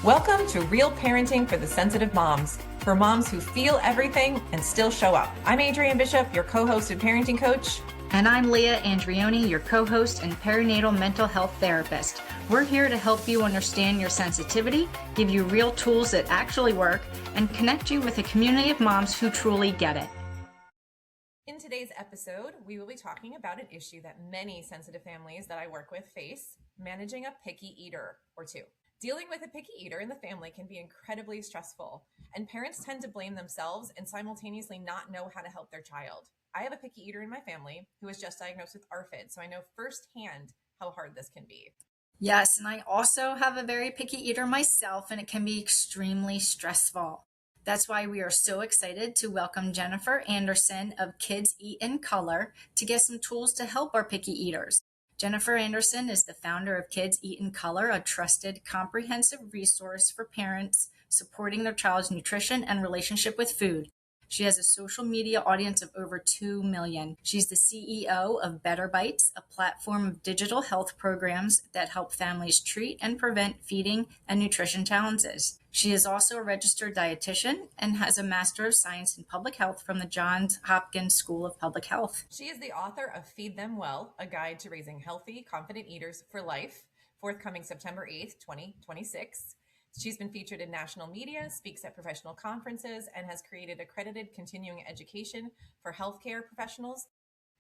Welcome to Real Parenting for the Sensitive Moms, for moms who feel everything and still show up. I'm Adrienne Bishop, your co-host and parenting coach. And I'm Leah Andrioni, your co-host and perinatal mental health therapist. We're here to help you understand your sensitivity, give you real tools that actually work, and connect you with a community of moms who truly get it. In today's episode, we will be talking about an issue that many sensitive families that I work with face, managing a picky eater or two. Dealing with a picky eater in the family can be incredibly stressful, and parents tend to blame themselves and simultaneously not know how to help their child. I have a picky eater in my family who was just diagnosed with ARFID, so I know firsthand how hard this can be. Yes, and I also have a very picky eater myself, and it can be extremely stressful. That's why we are so excited to welcome Jennifer Anderson of Kids Eat in Color to get some tools to help our picky eaters. Jennifer Anderson is the founder of Kids Eat in Color, a trusted, comprehensive resource for parents supporting their child's nutrition and relationship with food. She has a social media audience of over 2 million. She's the CEO of Better Bites, a platform of digital health programs that help families treat and prevent feeding and nutrition challenges. She is also a registered dietitian and has a Master of Science in Public Health from the Johns Hopkins School of Public Health. She is the author of Feed Them Well, a guide to raising healthy, confident eaters for life, forthcoming September 8th, 2026. She's been featured in national media, speaks at professional conferences, and has created accredited continuing education for healthcare professionals,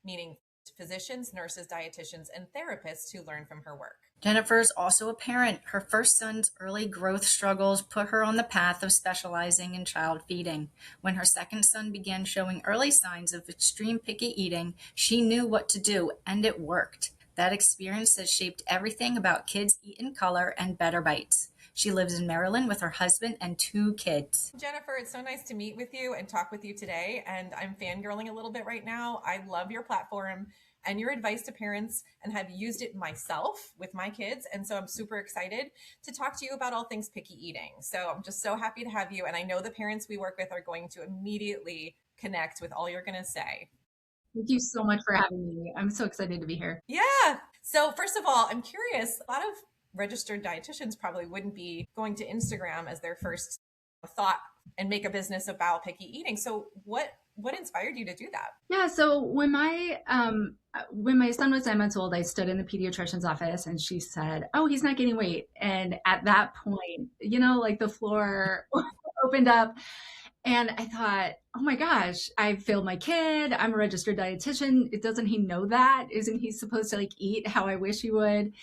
meaning physicians, nurses, dietitians, and therapists who learn from her work. Jennifer is also a parent. Her first son's early growth struggles put her on the path of specializing in child feeding. When her second son began showing early signs of extreme picky eating, she knew what to do, and it worked. That experience has shaped everything about Kids Eat in Color and Better Bites. She lives in Maryland with her husband and 2 kids. Jennifer, it's so nice to meet with you and talk with you today. And I'm fangirling a little bit right now. I love your platform and your advice to parents and have used it myself with my kids. And so I'm super excited to talk to you about all things picky eating. So I'm just so happy to have you. And I know the parents we work with are going to immediately connect with all you're going to say. Thank you so much for having me. I'm so excited to be here. Yeah. So first of all, I'm curious, a lot of registered dietitians probably wouldn't be going to Instagram as their first thought and make a business about picky eating. So what inspired you to do that? Yeah, so when my son was 9 months old, I stood in the pediatrician's office and she said, "Oh, he's not gaining weight." And at that point, like the floor opened up. And I thought, oh my gosh, I failed my kid. I'm a registered dietitian. Doesn't he know that? Isn't he supposed to eat how I wish he would?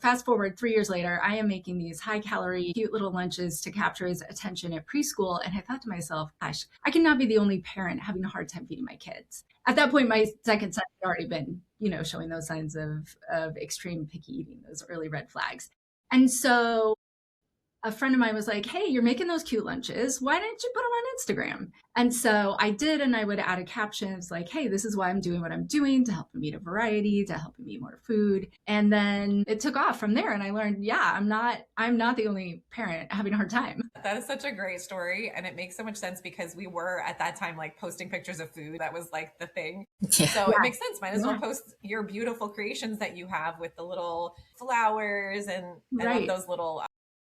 Fast forward 3 years later, I am making these high calorie, cute little lunches to capture his attention at preschool. And I thought to myself, gosh, I cannot be the only parent having a hard time feeding my kids. At that point, my second son had already been, showing those signs of extreme picky eating, those early red flags. And so a friend of mine was like, "Hey, you're making those cute lunches. Why didn't you put them on Instagram?" And so I did, and I would add a caption. It's like, "Hey, this is why I'm doing what I'm doing to help him eat a variety, to help him eat more food." And then it took off from there. And I learned, I'm not the only parent having a hard time. That is such a great story. And it makes so much sense because we were at that time, posting pictures of food. That was the thing. Yeah. So it makes sense. Might as well post your beautiful creations that you have with the little flowers and Right. those little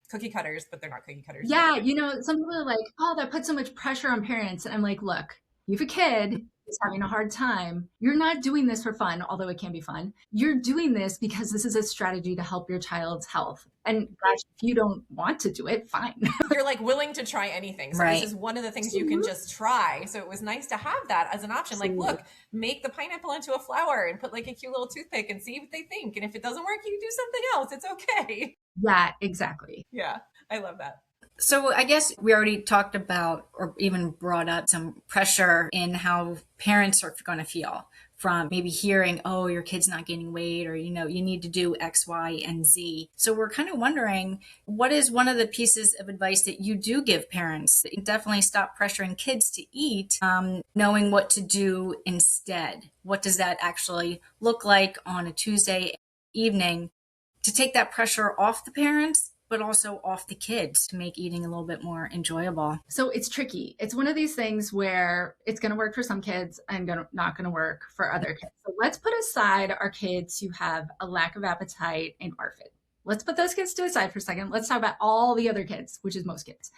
cookie cutters, but they're not cookie cutters. Yeah. Some people are like, "Oh, that puts so much pressure on parents." And I'm like, look, you have a kid who's having a hard time. You're not doing this for fun, although it can be fun. You're doing this because this is a strategy to help your child's health. And gosh, if you don't want to do it, fine. You're willing to try anything. So This is one of the things you can just try. So it was nice to have that as an option. Look, make the pineapple into a flower and put a cute little toothpick and see what they think. And if it doesn't work, you do something else. It's okay. Yeah, exactly. Yeah, I love that. So I guess we already talked about or even brought up some pressure in how parents are going to feel from maybe hearing, "Oh, your kid's not gaining weight," or, you need to do X, Y, and Z. So we're kind of wondering, what is one of the pieces of advice that you do give parents? Definitely stop pressuring kids to eat, knowing what to do instead. What does that actually look like on a Tuesday evening to take that pressure off the parents, but also off the kids to make eating a little bit more enjoyable? So it's tricky. It's one of these things where it's going to work for some kids and not going to work for other kids. So let's put aside our kids who have a lack of appetite and ARFID. let's put those kids to the side for a second. Let's talk about all the other kids, which is most kids.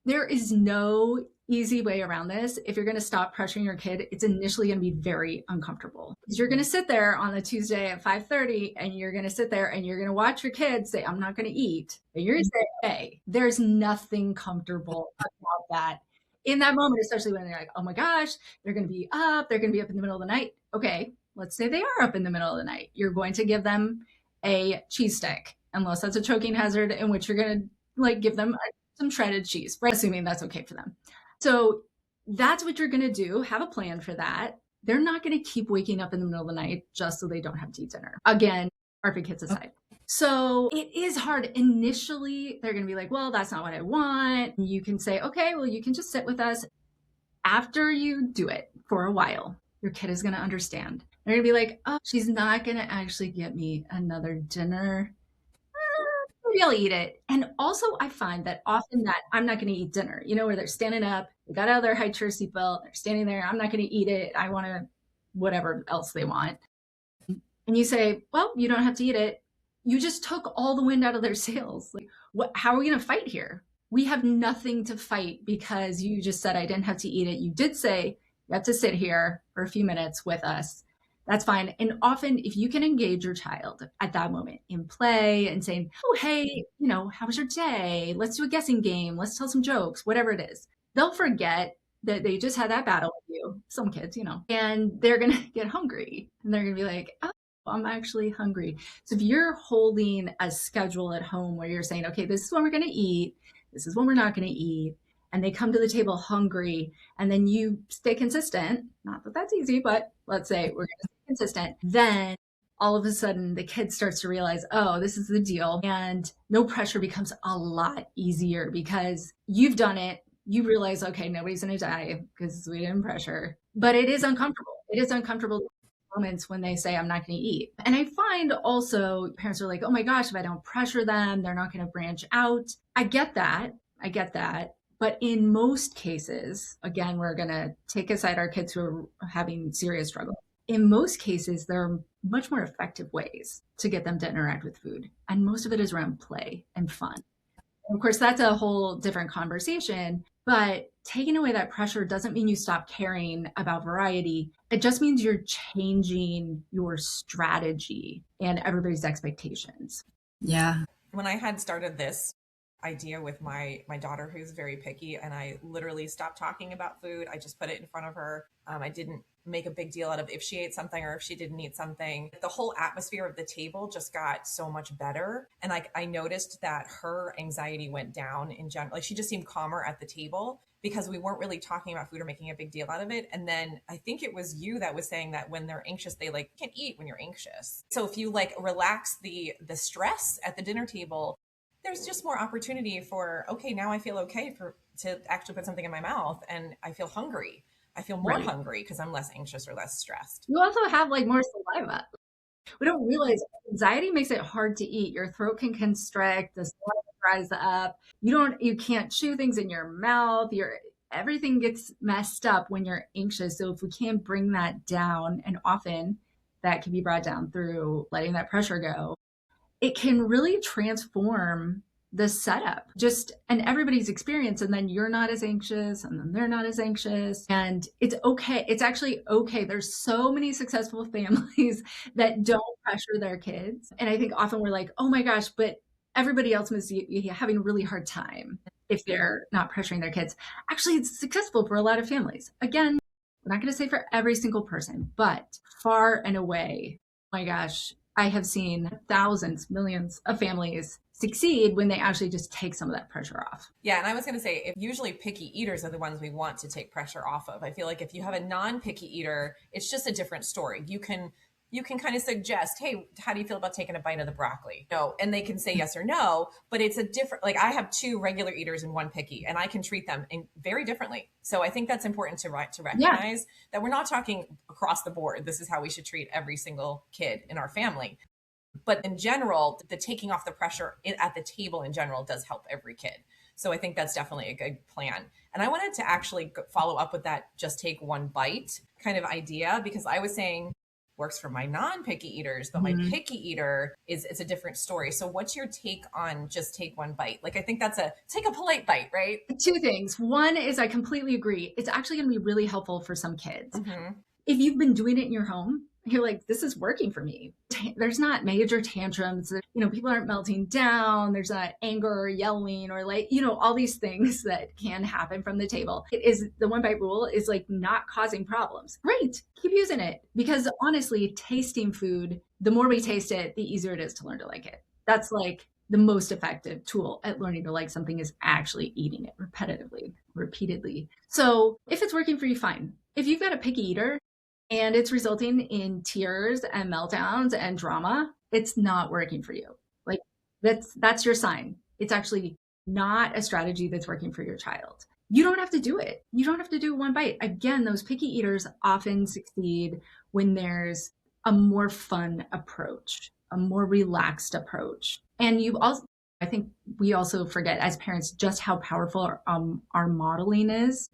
There is no easy way around this. If you're going to stop pressuring your kid, it's initially going to be very uncomfortable. Because you're going to sit there on a Tuesday at 5:30 and you're going to sit there and you're going to watch your kids say, I'm not going to eat. And you're going to say, hey, there's nothing comfortable about that. In that moment, especially when they're like, oh my gosh, they're going to be up. They're going to be up in the middle of the night. Okay, let's say they are up in the middle of the night. You're going to give them a cheese stick, unless that's a choking hazard, in which you're going to like give them some shredded cheese, right? Assuming that's okay for them. So that's what you're going to do. Have a plan for that. They're not going to keep waking up in the middle of the night just so they don't have to eat dinner. Again, ARFID kids aside. So it is hard. Initially, they're going to be like, well, that's not what I want. You can say, okay, well, you can just sit with us. After you do it for a while, your kid is going to understand. They're going to be like, oh, she's not going to actually get me another dinner. Maybe I'll eat it. And also I find that often that I'm not going to eat dinner, where they're standing up, they got out of their high chair seatbelt, they're standing there, I'm not going to eat it. I want to, whatever else they want. And you say, well, you don't have to eat it. You just took all the wind out of their sails. Like, how are we going to fight here? We have nothing to fight because you just said I didn't have to eat it. You did say you have to sit here for a few minutes with us. That's fine. And often if you can engage your child at that moment in play and saying, oh, hey, how was your day? Let's do a guessing game. Let's tell some jokes, whatever it is. They'll forget that they just had that battle with you, some kids, and they're going to get hungry and they're going to be like, oh, I'm actually hungry. So if you're holding a schedule at home where you're saying, okay, this is when we're going to eat, this is when we're not going to eat, and they come to the table hungry, and then you stay consistent, not that that's easy, but let's say we're going to stay consistent, then all of a sudden the kid starts to realize, oh, this is the deal. And no pressure becomes a lot easier because you've done it. You realize, okay, nobody's going to die because we didn't pressure. But it is uncomfortable. It is uncomfortable moments when they say, I'm not going to eat. And I find also parents are like, oh my gosh, if I don't pressure them, they're not going to branch out. I get that. But in most cases, again, we're going to take aside our kids who are having serious struggle. In most cases, there are much more effective ways to get them to interact with food. And most of it is around play and fun. And of course, that's a whole different conversation. But taking away that pressure doesn't mean you stop caring about variety. It just means you're changing your strategy and everybody's expectations. Yeah. When I had started this idea with my daughter, who's very picky, and I literally stopped talking about food. I just put it in front of her. I didn't make a big deal out of if she ate something or if she didn't eat something. The whole atmosphere of the table just got so much better. And I noticed that her anxiety went down in general. Like she just seemed calmer at the table because we weren't really talking about food or making a big deal out of it. And then I think it was you that was saying that when they're anxious, they can't eat when you're anxious. So if you relax the stress at the dinner table, there's just more opportunity for, okay, now I feel okay to actually put something in my mouth and I feel hungry. I feel more hungry because I'm less anxious or less stressed. You also have more saliva. We don't realize anxiety makes it hard to eat. Your throat can constrict, the saliva dries up. You can't chew things in your mouth. Everything gets messed up when you're anxious. So if we can't bring that down, and often that can be brought down through letting that pressure go, it can really transform the setup and everybody's experience. And then you're not as anxious and then they're not as anxious, and it's okay. It's actually okay. There's so many successful families that don't pressure their kids. And I think often we're like, oh my gosh, but everybody else must be having a really hard time if they're not pressuring their kids. Actually, it's successful for a lot of families. Again, we're not going to say for every single person, but far and away, oh my gosh, I have seen thousands, millions of families succeed when they actually just take some of that pressure off. Yeah. And I was going to say, usually picky eaters are the ones we want to take pressure off of. I feel like if you have a non-picky eater, it's just a different story. You can kind of suggest, hey, how do you feel about taking a bite of the broccoli? No. And they can say yes or no, but it's a different, I have 2 regular eaters and 1 picky, and I can treat them very differently. So I think that's important to recognize that we're not talking across the board. This is how we should treat every single kid in our family. But in general, the taking off the pressure at the table in general does help every kid. So I think that's definitely a good plan. And I wanted to actually follow up with that just take one bite kind of idea, because I was saying, works for my non-picky eaters, but my picky eater it's a different story. So what's your take on just take one bite? Like, I think that's take a polite bite, right? Two things. One is I completely agree. It's actually going to be really helpful for some kids. If you've been doing it in your home, you're like, this is working for me. There's not major tantrums. People aren't melting down. There's not anger or yelling or all these things that can happen from the table. The one bite rule is like not causing problems. Great. Keep using it, because honestly, tasting food, the more we taste it, the easier it is to learn to like it. That's like the most effective tool at learning to like something is actually eating it repeatedly. So if it's working for you, fine. If you've got a picky eater and it's resulting in tears and meltdowns and drama, it's not working for you. Like that's your sign. It's actually not a strategy that's working for your child. You don't have to do it. You don't have to do one bite. Again, those picky eaters often succeed when there's a more fun approach, a more relaxed approach. And I think we also forget as parents just how powerful our modeling is.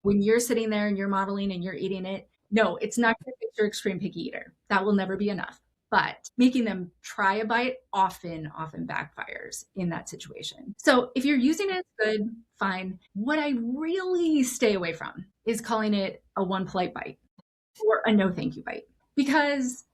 When you're sitting there and you're modeling and you're eating it, no, it's not going to fix your extreme picky eater. That will never be enough. But making them try a bite often backfires in that situation. So if you're using it, good, fine. What I really stay away from is calling it a one polite bite or a no thank you bite, because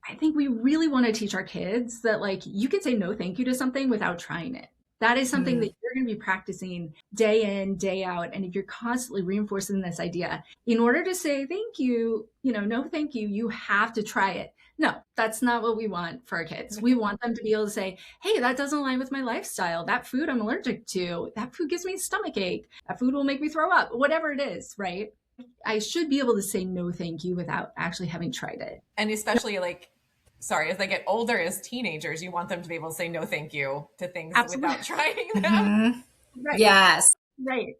I think we really want to teach our kids that like you can say no thank you to something without trying it. That is something that you're going to be practicing day in, day out. And if you're constantly reinforcing this idea, in order to say thank you, no thank you, you have to try it. No, that's not what we want for our kids. We want them to be able to say, hey, that doesn't align with my lifestyle. That food I'm allergic to. That food gives me a stomach ache. That food will make me throw up. Whatever it is, right? I should be able to say no thank you without actually having tried it. And especially as they get older, as teenagers, you want them to be able to say no thank you to things without trying them. Right. Yes. Right.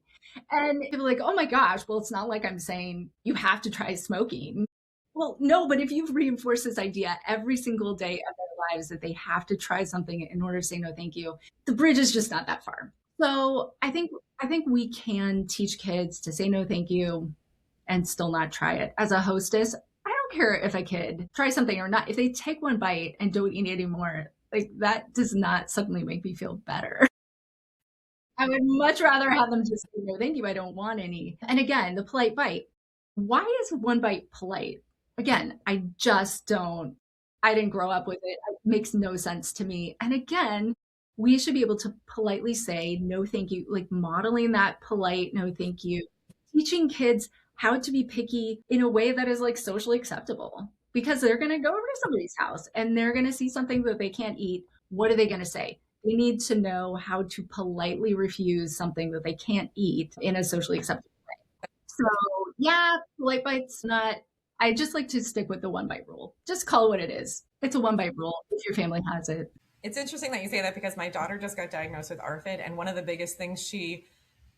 And people are like, oh my gosh, well, it's not like I'm saying you have to try smoking. Well, no, but if you've reinforced this idea every single day of their lives that they have to try something in order to say no thank you, the bridge is just not that far. So I think we can teach kids to say no thank you and still not try it. As a hostess, I don't care if a kid tries something or not. If they take one bite and don't eat anymore, like that does not suddenly make me feel better. I would much rather have them just say no thank you, I don't want any. And again, the polite bite. Why is one bite polite? Again, I didn't grow up with it. It makes no sense to me. And again, we should be able to politely say no thank you, like modeling that polite no thank you, teaching kids how to be picky in a way that is like socially acceptable, because they're going to go over to somebody's house and they're going to see something that they can't eat. What are they going to say? They need to know how to politely refuse something that they can't eat in a socially acceptable way. So yeah, polite bite's not, I just like to stick with the one bite rule. Just call it what it is. It's a one bite rule if your family has it. It's interesting that you say that, because my daughter just got diagnosed with ARFID. And one of the biggest things she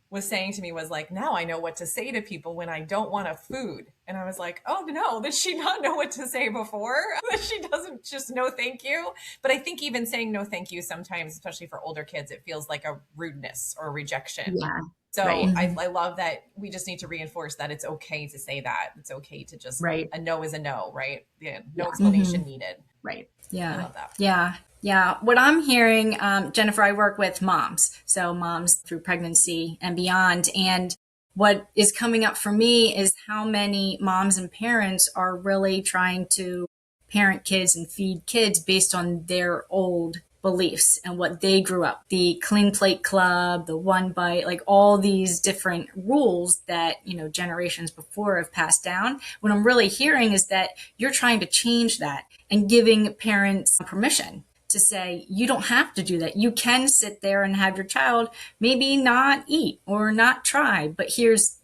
was saying to me was like, now I know what to say to people when I don't want a food. And I was like, oh no, did she not know what to say before? That she doesn't just no thank you. But I think even saying no thank you sometimes, especially for older kids, it feels like a rudeness or a rejection. Yeah. So right. I love that we just need to reinforce that it's okay to say that. It's okay to just, a no is a no, right? Yeah, no explanation needed. Right. Yeah. I love that. Yeah. Yeah. What I'm hearing, Jennifer, I work with moms. So moms through pregnancy and beyond. And what is coming up for me is how many moms and parents are really trying to parent kids and feed kids based on their old beliefs and what they grew up. The clean plate club, the one bite, like all these different rules that, generations before have passed down. What I'm really hearing is that you're trying to change that and giving parents permission to say, you don't have to do that. You can sit there and have your child maybe not eat or not try, but here's,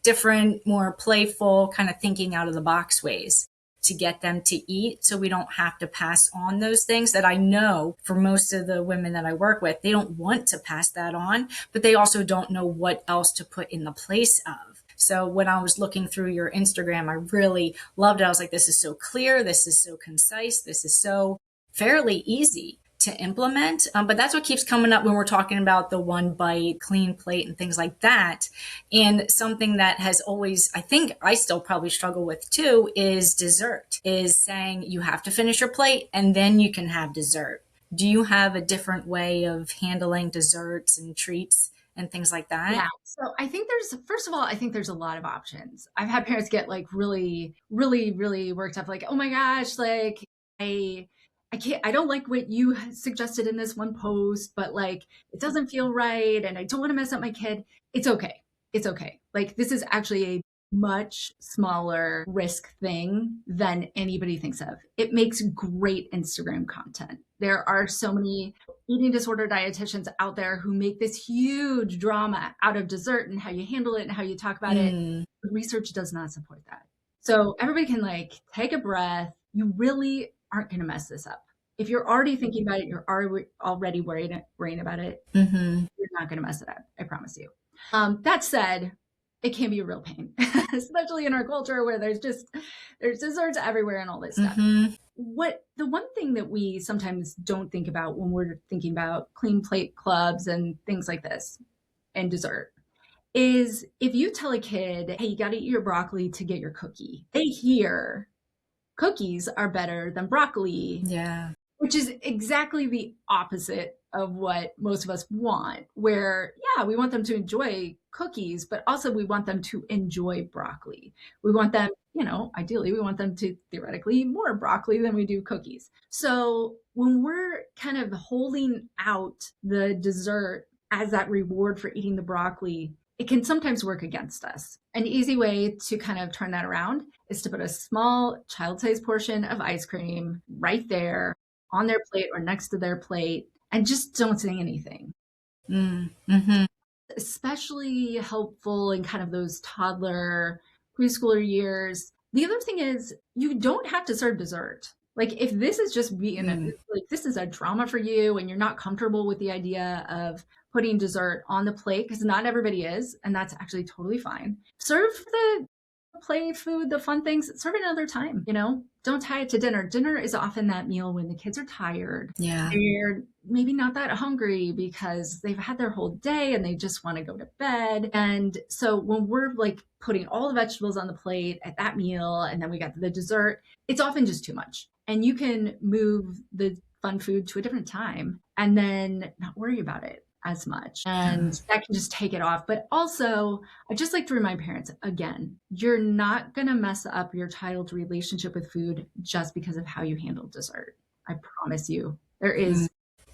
different, more playful kind of thinking out of the box ways to get them to eat. So we don't have to pass on those things that I know for most of the women that I work with, they don't want to pass that on, but they also don't know what else to put in the place of. So when I was looking through your Instagram, I really loved it. I was like, this is so clear. This is so concise. This is so fairly easy to implement. But that's what keeps coming up when we're talking about the one bite, clean plate, and things like that. And something that has always, I think I still probably struggle with too, is dessert, is saying you have to finish your plate and then you can have dessert. Do you have a different way of handling desserts and treats and things like that? Yeah. So I think first of all, I think there's a lot of options. I've had parents get like really, really, really worked up, like, oh my gosh, like I can't, I don't like what you suggested in this one post, but like, it doesn't feel right. And I don't want to mess up my kid. It's okay. It's okay. Like, this is actually a much smaller risk thing than anybody thinks of. It makes great Instagram content. There are so many eating disorder dietitians out there who make this huge drama out of dessert and how you handle it and how you talk about it. Research does not support that. So everybody can like take a breath. You really aren't going to mess this up. If you're already thinking about it, you're already worrying about it. You're not going to mess it up. I promise you. That said, it can be a real pain, especially in our culture where there's desserts everywhere and all this stuff. The one thing that we sometimes don't think about when we're thinking about clean plate clubs and things like this and dessert is if you tell a kid, hey, you got to eat your broccoli to get your cookie, they hear cookies are better than broccoli. Yeah. Which is exactly the opposite of what most of us want, where, yeah, we want them to enjoy cookies, but also we want them to enjoy broccoli. We want them, ideally, we want them to theoretically eat more broccoli than we do cookies. So when we're kind of holding out the dessert as that reward for eating the broccoli, it can sometimes work against us. An easy way to kind of turn that around is to put a small child-sized portion of ice cream right there on their plate or next to their plate, and just don't say anything. Especially helpful in kind of those toddler, preschooler years. The other thing is you don't have to serve dessert. Like if this is just being like this is a drama for you and you're not comfortable with the idea of putting dessert on the plate, because not everybody is, and that's actually totally fine. Serve the play food, the fun things, serve it another time, don't tie it to dinner. Dinner is often that meal when the kids are tired. Yeah. They're maybe not that hungry because they've had their whole day and they just want to go to bed. And so when we're like putting all the vegetables on the plate at that meal, and then we got the dessert, it's often just too much. And you can move the fun food to a different time and then not worry about it as much. And that can just take it off. But also, I just like to remind parents, again, you're not going to mess up your child's relationship with food just because of how you handle dessert. I promise you. There is,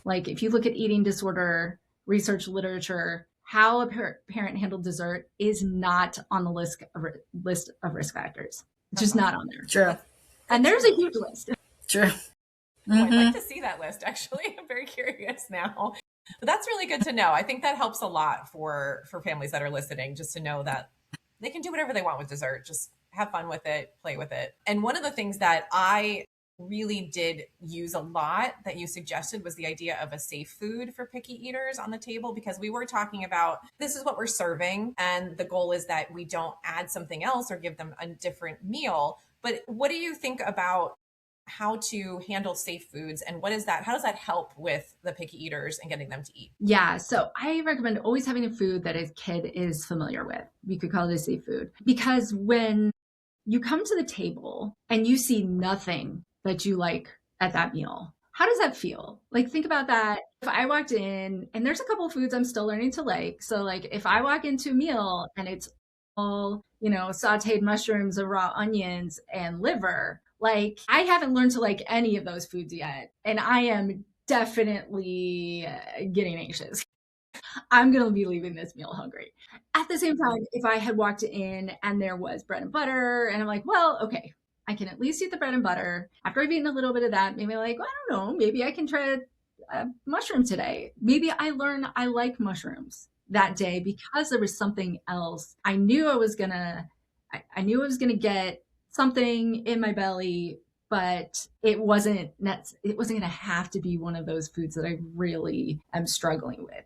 like, if you look at eating disorder research literature, how a parent handled dessert is not on the list of risk factors. It's just not on there. True. And there's a huge list. True. I'd like to see that list, actually. I'm very curious now. But that's really good to know. I think that helps a lot for families that are listening, just to know that they can do whatever they want with dessert. Just have fun with it, play with it. And one of the things that I really did use a lot that you suggested was the idea of a safe food for picky eaters on the table, because we were talking about this is what we're serving. And the goal is that we don't add something else or give them a different meal. But what do you think about how to handle safe foods, and how does that help with the picky eaters and getting them to eat? Yeah, so I recommend always having a food that a kid is familiar with. We could call it a safe food, because when you come to the table and you see nothing that you like at that meal, how does that feel? Like, think about that. If I walked in and there's a couple of foods I'm still learning to like, so like if I walk into a meal and it's all, sauteed mushrooms and raw onions and liver, like, I haven't learned to like any of those foods yet. And I am definitely getting anxious. I'm going to be leaving this meal hungry. At the same time, if I had walked in and there was bread and butter, and I'm like, well, okay, I can at least eat the bread and butter. After I've eaten a little bit of that, maybe like, I don't know, maybe I can try a mushroom today. Maybe I learn I like mushrooms that day because there was something else. I knew I was going to get something in my belly, but it wasn't going to have to be one of those foods that I really am struggling with.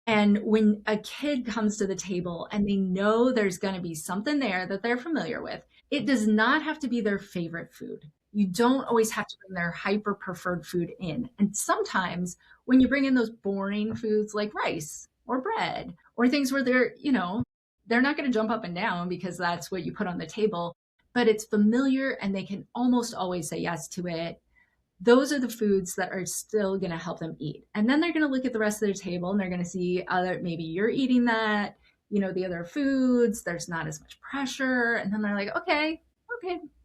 And when a kid comes to the table and they know there's going to be something there that they're familiar with, it does not have to be their favorite food. You don't always have to bring their hyper preferred food in. And sometimes when you bring in those boring foods like rice or bread or things where they're not going to jump up and down because that's what you put on the table, but it's familiar and they can almost always say yes to it. Those are the foods that are still going to help them eat. And then they're going to look at the rest of their table and they're going to see maybe you're eating that, the other foods, there's not as much pressure. And then they're like, okay,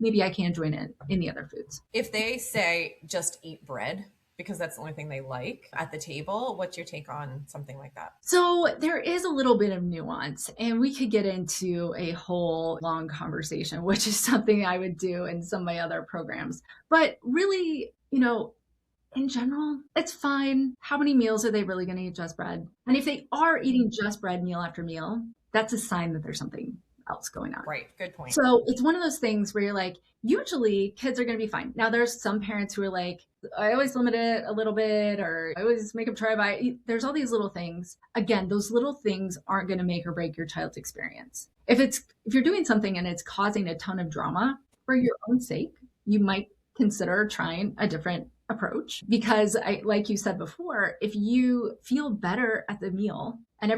maybe I can join in the other foods. If they say just eat bread because that's the only thing they like at the table, what's your take on something like that? So there is a little bit of nuance, and we could get into a whole long conversation, which is something I would do in some of my other programs. But really, in general, it's fine. How many meals are they really going to eat just bread? And if they are eating just bread meal after meal, that's a sign that there's something else going on. Right. Good point. So it's one of those things where you're like, usually kids are going to be fine. Now there's some parents who are like, I always limit it a little bit, or I always make them try by. There's all these little things. Again, those little things aren't going to make or break your child's experience. If you're doing something and it's causing a ton of drama for your own sake, you might consider trying a different approach, because like you said before, if you feel better at the meal and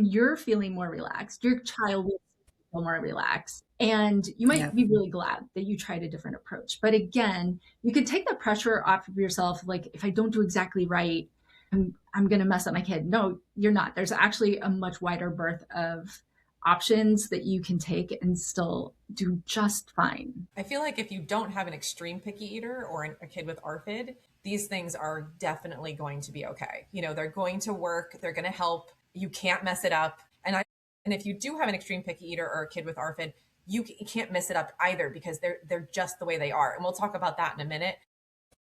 you're feeling more relaxed, your child will feel more relaxed, and you might be really glad that you tried a different approach. But again, you can take the pressure off of yourself. Like, if I don't do exactly right, I'm going to mess up my kid. No, you're not. There's actually a much wider berth of options that you can take and still do just fine. I feel like if you don't have an extreme picky eater or a kid with ARFID, these things are definitely going to be okay. They're going to work. They're going to help. You can't mess it up. And if you do have an extreme picky eater or a kid with ARFID, you can't mess it up either, because they're just the way they are. And we'll talk about that in a minute.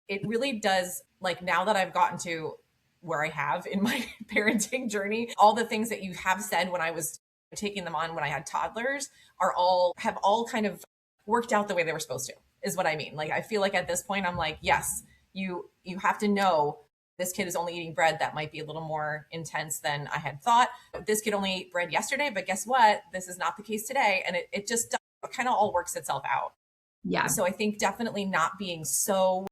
It really does, like, now that I've gotten to where I have in my parenting journey, all the things that you have said when I was taking them on when I had toddlers have all kind of worked out the way they were supposed to, is what I mean. Like, I feel like at this point, I'm like, yes, you have to know this kid is only eating bread that might be a little more intense than I had thought. This kid only ate bread yesterday, but guess what? This is not the case today. And it just kind of all works itself out. Yeah. So I think definitely not being so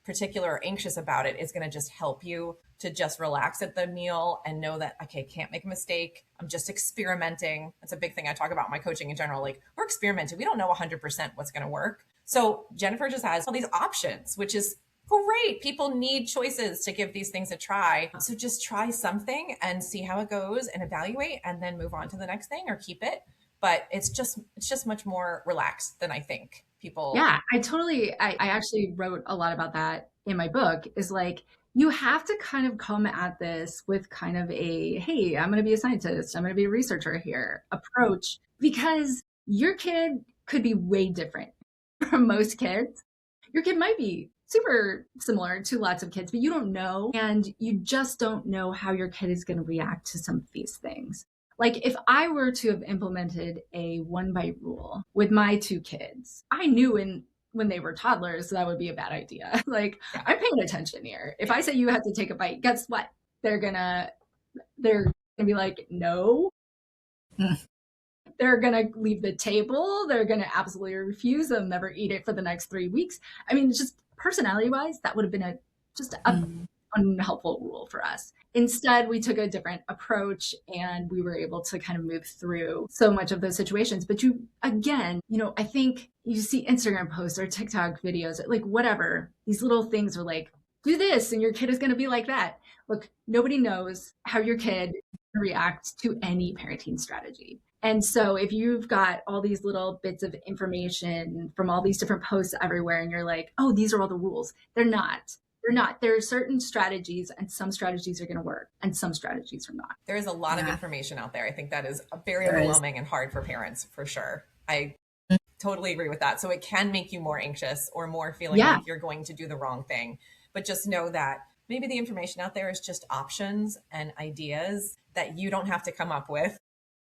particular or anxious about it is going to just help you to just relax at the meal and know that, okay, can't make a mistake. I'm just experimenting. That's a big thing I talk about in my coaching in general. Like, we're experimenting. We don't know 100% what's going to work. So Jennifer just has all these options, which is great. People need choices to give these things a try. So just try something and see how it goes and evaluate, and then move on to the next thing or keep it. But it's just much more relaxed than I think people. Yeah, I actually wrote a lot about that in my book, is like, you have to kind of come at this with kind of a, hey, I'm going to be a scientist, I'm going to be a researcher here approach, because your kid could be way different from most kids. Your kid might be super similar to lots of kids, but you don't know. And you just don't know how your kid is going to react to some of these things. Like, if I were to have implemented a 1-bite rule with my 2 kids, I knew when they were toddlers that would be a bad idea. Like, I'm paying attention here. If I say you have to take a bite, guess what? They're gonna be like, no. They're gonna leave the table. They're gonna absolutely refuse. They'll never eat it for the next 3 weeks. I mean, just personality-wise, that would have been just an unhelpful rule for us. Instead, we took a different approach, and we were able to kind of move through so much of those situations. But I think you see Instagram posts or TikTok videos, like whatever, these little things are like, do this and your kid is going to be like that. Look, nobody knows how your kid reacts to any parenting strategy. And so if you've got all these little bits of information from all these different posts everywhere, and you're like, oh, these are all the rules. They're not. There are certain strategies, and some strategies are going to work and some strategies are not. There is a lot of information out there. I think that is very overwhelming and hard for parents, for sure. I totally agree with that. So it can make you more anxious or more feeling like you're going to do the wrong thing. But just know that maybe the information out there is just options and ideas that you don't have to come up with.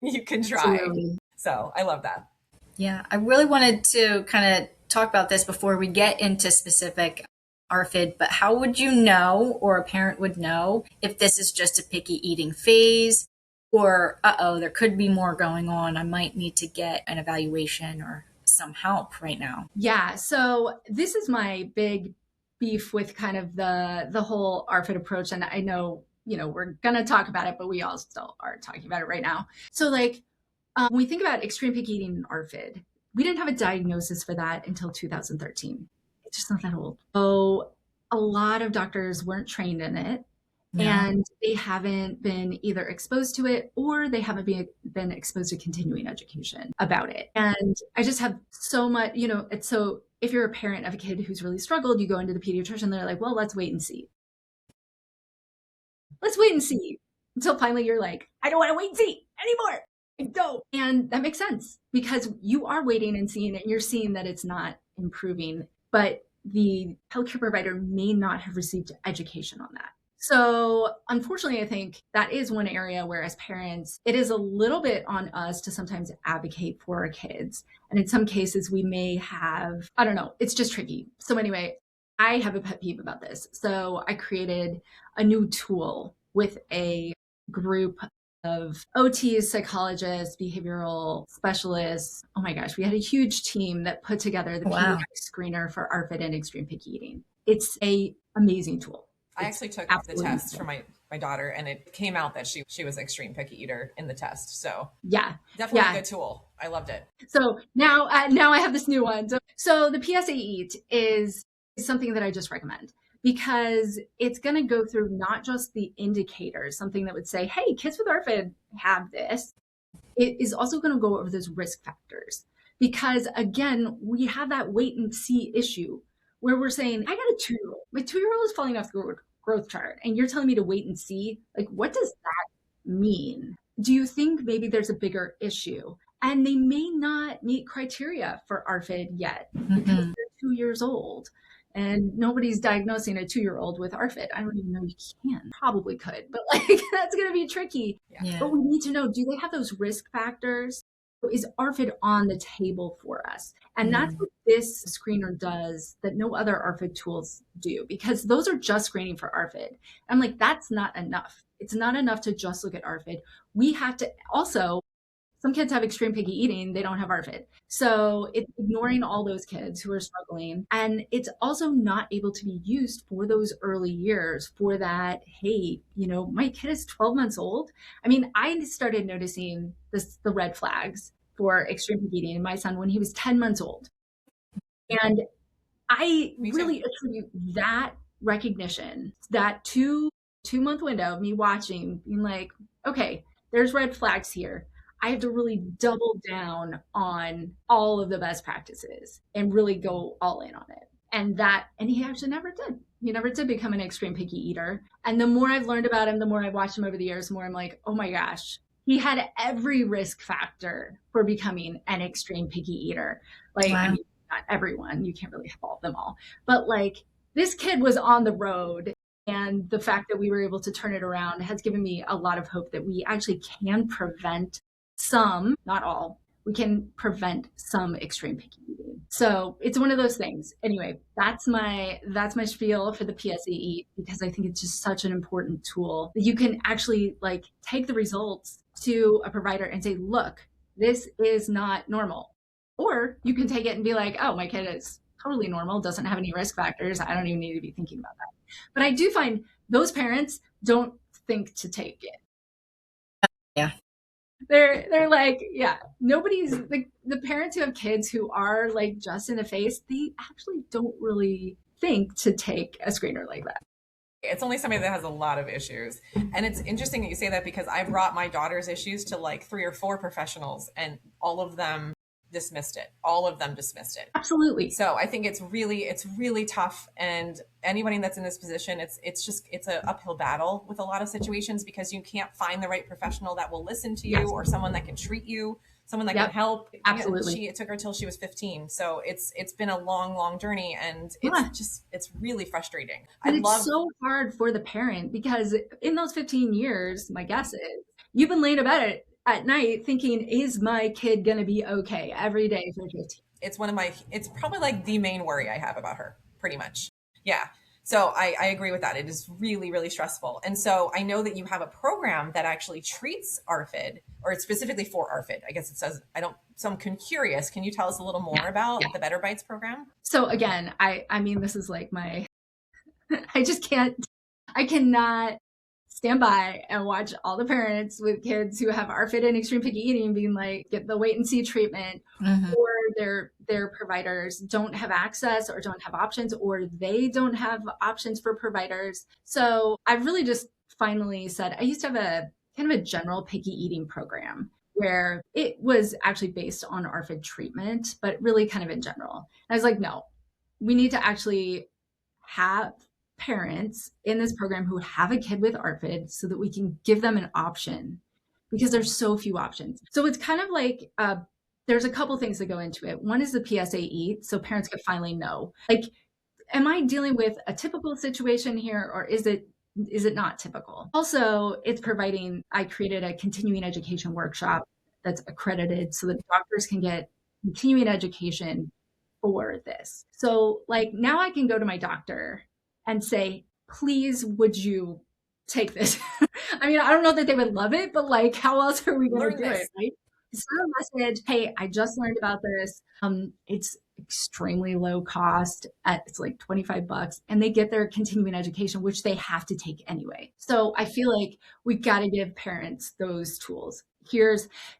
You can try. Absolutely. So I love that. Yeah, I really wanted to kind of talk about this before we get into specific ARFID, but how would you know, or a parent would know, if this is just a picky eating phase, or there could be more going on, I might need to get an evaluation or some help right now? Yeah. So this is my big beef with kind of the whole ARFID approach. And I know, we're going to talk about it, but we all still are talking about it right now. So like, when we think about extreme picky eating and ARFID, we didn't have a diagnosis for that until 2013. It's just not that old. So a lot of doctors weren't trained in it. Yeah. And they haven't been either exposed to it or they haven't been exposed to continuing education about it. And I just have so much, it's so if you're a parent of a kid who's really struggled, you go into the pediatrician, they're like, well, let's wait and see. Let's wait and see until finally you're like, I don't want to wait and see anymore. I don't. And that makes sense because you are waiting and seeing it and you're seeing that it's not improving, but the healthcare provider may not have received education on that. So unfortunately, I think that is one area where as parents, it is a little bit on us to sometimes advocate for our kids. And in some cases, we may have, I don't know, it's just tricky. So anyway, I have a pet peeve about this. So I created a new tool with a group of OTs, psychologists, behavioral specialists. Oh my gosh, we had a huge team that put together the pediatric screener for ARFID and extreme picky eating. It's an amazing tool. I actually took the test for my daughter and it came out that she was an extreme picky eater in the test. So yeah, definitely a good tool. I loved it. So now I have this new one. So the PSA Eat is something that I just recommend because it's going to go through not just the indicators, something that would say, hey, kids with ARFID have this. It is also going to go over those risk factors because again, we have that wait and see issue where we're saying, I got a 2-year-old. My 2-year-old is falling off the growth chart and you're telling me to wait and see. Like, what does that mean? Do you think maybe there's a bigger issue? And they may not meet criteria for ARFID yet because they're 2 years old and nobody's diagnosing a 2-year-old with ARFID. I don't even know you can. Probably could, but like that's going to be tricky. Yeah. But we need to know, do they have those risk factors? Is ARFID on the table for us? And that's what this screener does that no other ARFID tools do, because those are just screening for ARFID. I'm like, that's not enough. It's not enough to just look at ARFID. We have to also, some kids have extreme picky eating, they don't have ARFID. So it's ignoring all those kids who are struggling. And it's also not able to be used for those early years for that, hey, my kid is 12 months old. I mean, I started noticing the red flags for extreme picky eating in my son when he was 10 months old. And I really attribute that recognition, that two-month window of me watching, being like, okay, there's red flags here. I have to really double down on all of the best practices and really go all in on it. And he actually never did. He never did become an extreme picky eater. And the more I've learned about him, the more I've watched him over the years, the more I'm like, oh my gosh, he had every risk factor for becoming an extreme picky eater. Like, wow. I mean, not everyone, you can't really have all of them all, but like this kid was on the road. And the fact that we were able to turn it around has given me a lot of hope that we actually can prevent some, not all, we can prevent some extreme picky eating. So it's one of those things. Anyway, that's my spiel for the PSE because I think it's just such an important tool that you can actually like take the results to a provider and say, look, this is not normal. Or you can take it and be like, oh, my kid is totally normal, doesn't have any risk factors. I don't even need to be thinking about that. But I do find those parents don't think to take it. Yeah. They're like, yeah, nobody's like the parents who have kids who are like just in the face, they actually don't really think to take a screener like that. It's only somebody that has a lot of issues. And it's interesting that you say that because I brought my daughter's issues to like 3 or 4 professionals and all of them dismissed it. All of them dismissed it. Absolutely. So I think it's really tough. And anybody that's in this position, it's an uphill battle with a lot of situations because you can't find the right professional that will listen to you or someone that can treat you, someone that can help. Absolutely. It took her till she was 15. So it's been a long journey and it's really frustrating. It's so hard for the parent because in those 15 years, my guess is you've been laying about it at night thinking, is my kid going to be okay every day for 15? It's probably like the main worry I have about her, pretty much. Yeah. So I agree with that. It is really, really stressful. And so I know that you have a program that actually treats ARFID, or it's specifically for ARFID. I guess it says, so I'm curious. Can you tell us a little more about the Better Bites program? So again, I mean, this is like my, I cannot stand by and watch all the parents with kids who have ARFID and extreme picky eating being like, get the wait and see treatment, or their providers don't have access or don't have options, or they don't have options for providers. So I really just finally said, I used to have a kind of a general picky eating program where it was actually based on ARFID treatment, but really kind of in general. And I was like, no, we need to actually have parents in this program who have a kid with ARFID so that we can give them an option, because there's so few options. So it's kind of like, there's a couple things that go into it. One is the PSAE, so parents can finally know, like, am I dealing with a typical situation here, or is it not typical? Also, it's providing, I created a continuing education workshop that's accredited so that doctors can get continuing education for this. So like now I can go to my doctor and say, please, would you take this? I mean, I don't know that they would love it, but like, how else are we going to do it, right? Send a message, hey, I just learned about this. It's extremely low cost. It's like $25, and they get their continuing education, which they have to take anyway. So I feel like we got to give parents those tools.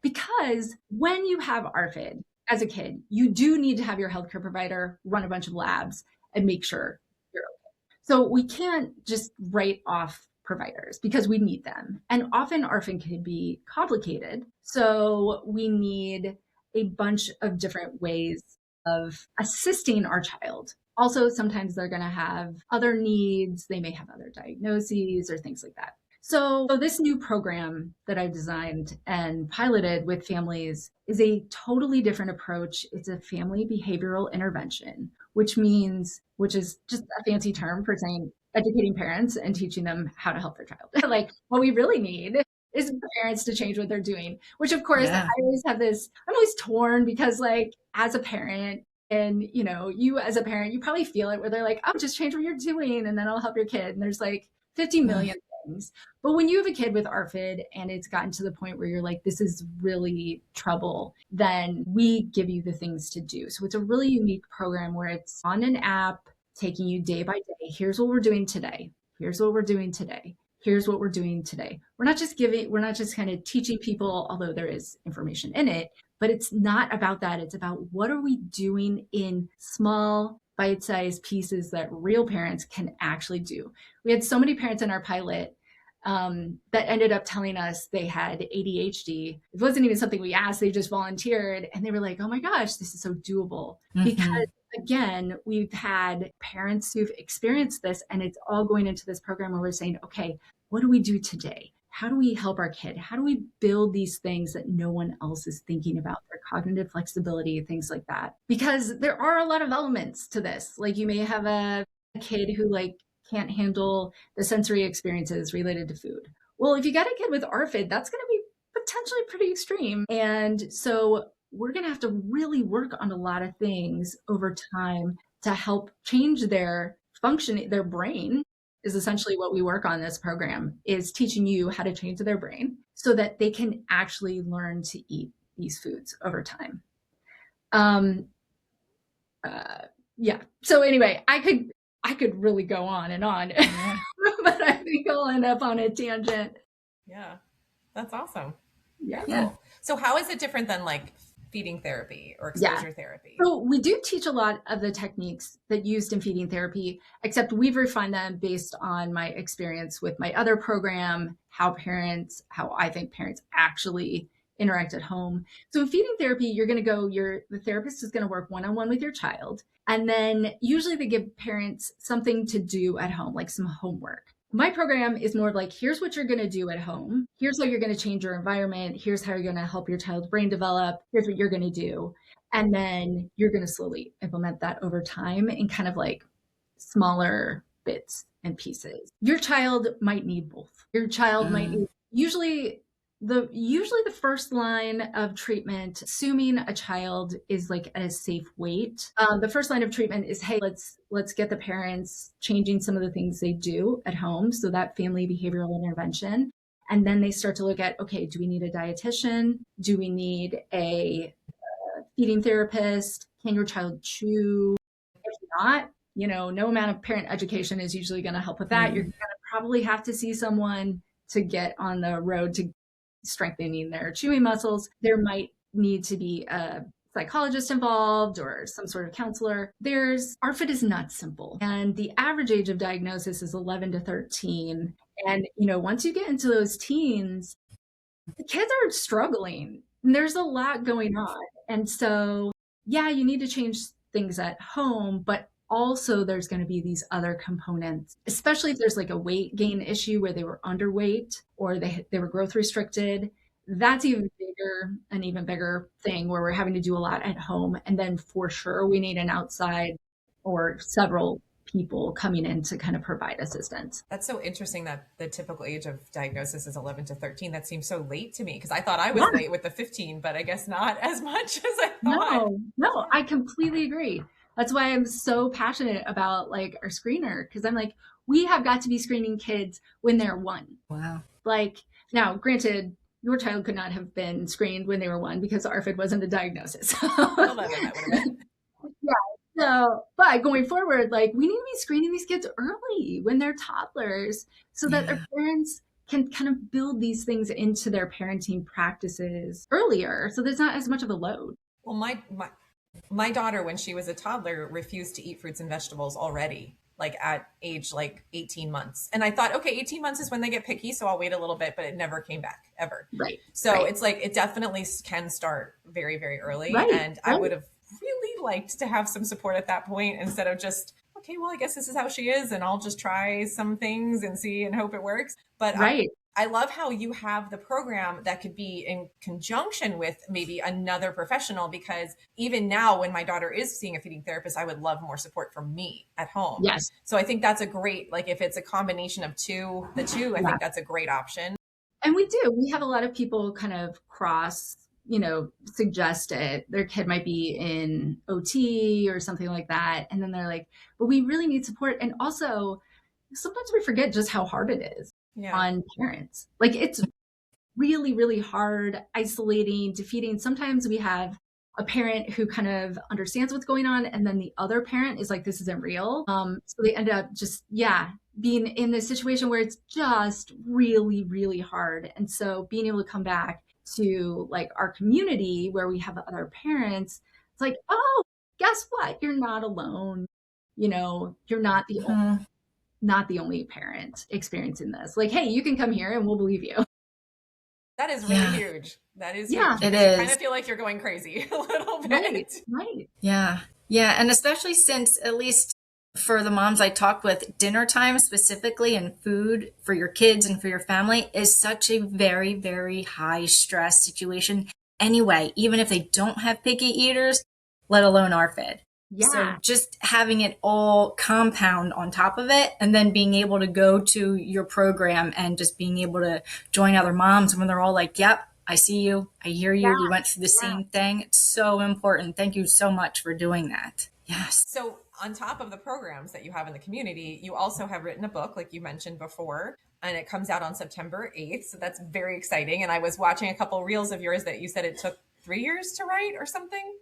Because when you have ARFID as a kid, you do need to have your healthcare provider run a bunch of labs and make sure you're okay. So we can't just write off providers because we need them. And often ARFID can be complicated. So we need a bunch of different ways of assisting our child. Also, sometimes they're going to have other needs. They may have other diagnoses or things like that. So this new program that I've designed and piloted with families is a totally different approach. It's a family behavioral intervention, which is just a fancy term for saying educating parents and teaching them how to help their child. Like what we really need is the parents to change what they're doing, which of course I always have this, I'm always torn because like as a parent, and you know, you as a parent, you probably feel it where they're like, oh, just change what you're doing and then I'll help your kid. And there's like 50 million things. But when you have a kid with ARFID and it's gotten to the point where you're like, this is really trouble, then we give you the things to do. So it's a really unique program where it's on an app taking you day by day. Here's what we're doing today. Here's what we're doing today. Here's what we're doing today. We're not just kind of teaching people, although there is information in it, but it's not about that. It's about what are we doing in small bite-sized pieces that real parents can actually do. We had so many parents in our pilot that ended up telling us they had ADHD. It wasn't even something we asked, they just volunteered. And they were like, oh my gosh, this is so doable. Because again, we've had parents who've experienced this, and it's all going into this program where we're saying, okay, what do we do today? How do we help our kid? How do we build these things that no one else is thinking about? Their cognitive flexibility, things like that. Because there are a lot of elements to this. Like you may have a kid who like can't handle the sensory experiences related to food. Well, if you got a kid with ARFID, that's going to be potentially pretty extreme. And so we're going to have to really work on a lot of things over time to help change their function. Their brain is essentially what we work on this program, is teaching you how to change their brain so that they can actually learn to eat these foods over time. Yeah. So anyway, I could really go on and on, but I think I'll end up on a tangent. Yeah. That's awesome. Yeah. Cool. So how is it different than like feeding therapy or exposure therapy? So we do teach a lot of the techniques that used in feeding therapy, except we've refined them based on my experience with my other program, how I think parents actually interact at home. So in feeding therapy, you're going to go, the therapist is going to work one-on-one with your child. And then usually they give parents something to do at home, like some homework. My program is more like, here's what you're going to do at home. Here's how you're going to change your environment. Here's how you're going to help your child's brain develop. Here's what you're going to do. And then you're going to slowly implement that over time in kind of like smaller bits and pieces. Your child might need both. Your child might need, usually Usually the first line of treatment, assuming a child is like at a safe weight, the first line of treatment is, hey, let's get the parents changing some of the things they do at home. So that family behavioral intervention. And then they start to look at, okay, do we need a dietitian? Do we need a feeding therapist? Can your child chew? If not, no amount of parent education is usually going to help with that. You're going to probably have to see someone to get on the road to strengthening their chewing muscles. There might need to be a psychologist involved or some sort of counselor. ARFID is not simple. And the average age of diagnosis is 11 to 13. And, once you get into those teens, the kids are struggling. And there's a lot going on. And so, yeah, you need to change things at home, but also there's going to be these other components, especially if there's like a weight gain issue where they were underweight or they were growth restricted. That's an even bigger thing where we're having to do a lot at home. And then for sure, we need an outside or several people coming in to kind of provide assistance. That's so interesting that the typical age of diagnosis is 11 to 13. That seems so late to me because I thought I was late with the 15, but I guess not as much as I thought. No, I completely agree. That's why I'm so passionate about like our screener, because I'm like, we have got to be screening kids when they're 1. Wow. Like, now, granted, your child could not have been screened when they were 1 because ARFID wasn't a diagnosis. 11, that would have been. Yeah. So, but going forward, like we need to be screening these kids early when they're toddlers so that their parents can kind of build these things into their parenting practices earlier. So there's not as much of a load. Well, my daughter, when she was a toddler, refused to eat fruits and vegetables already, like at age 18 months. And I thought, okay, 18 months is when they get picky, so I'll wait a little bit, but it never came back ever. Right. So it's like, it definitely can start very, very early. Right. And I would have really liked to have some support at that point instead of just, okay, well, I guess this is how she is and I'll just try some things and see and hope it works. But I love how you have the program that could be in conjunction with maybe another professional, because even now when my daughter is seeing a feeding therapist, I would love more support from me at home. Yes. So I think that's a great, like if it's a combination of the two, I think that's a great option. And we have a lot of people kind of suggest it. Their kid might be in OT or something like that. And then they're like, but we really need support. And also sometimes we forget just how hard it is on parents. Like it's really, really hard, isolating, defeating. Sometimes we have a parent who kind of understands what's going on. And then the other parent is like, this isn't real. So they end up just, being in this situation where it's just really, really hard. And so being able to come back to like our community where we have other parents, it's like, oh, guess what? You're not alone. You're not the only parent experiencing this. Like, hey, you can come here and we'll believe you. That is really huge. That is huge. It is. You kind of feel like you're going crazy a little bit. Right. Yeah. And especially since, at least for the moms I talked with, dinner time specifically and food for your kids and for your family is such a very, very high stress situation anyway, even if they don't have picky eaters, let alone ARFID. Yeah. So just having it all compound on top of it, and then being able to go to your program and just being able to join other moms when they're all like, yep, I see you. I hear you. We went through the same thing. It's so important. Thank you so much for doing that. Yes. So on top of the programs that you have in the community, you also have written a book, like you mentioned before, and it comes out on September 8th. So that's very exciting. And I was watching a couple reels of yours that you said it took 3 years to write or something.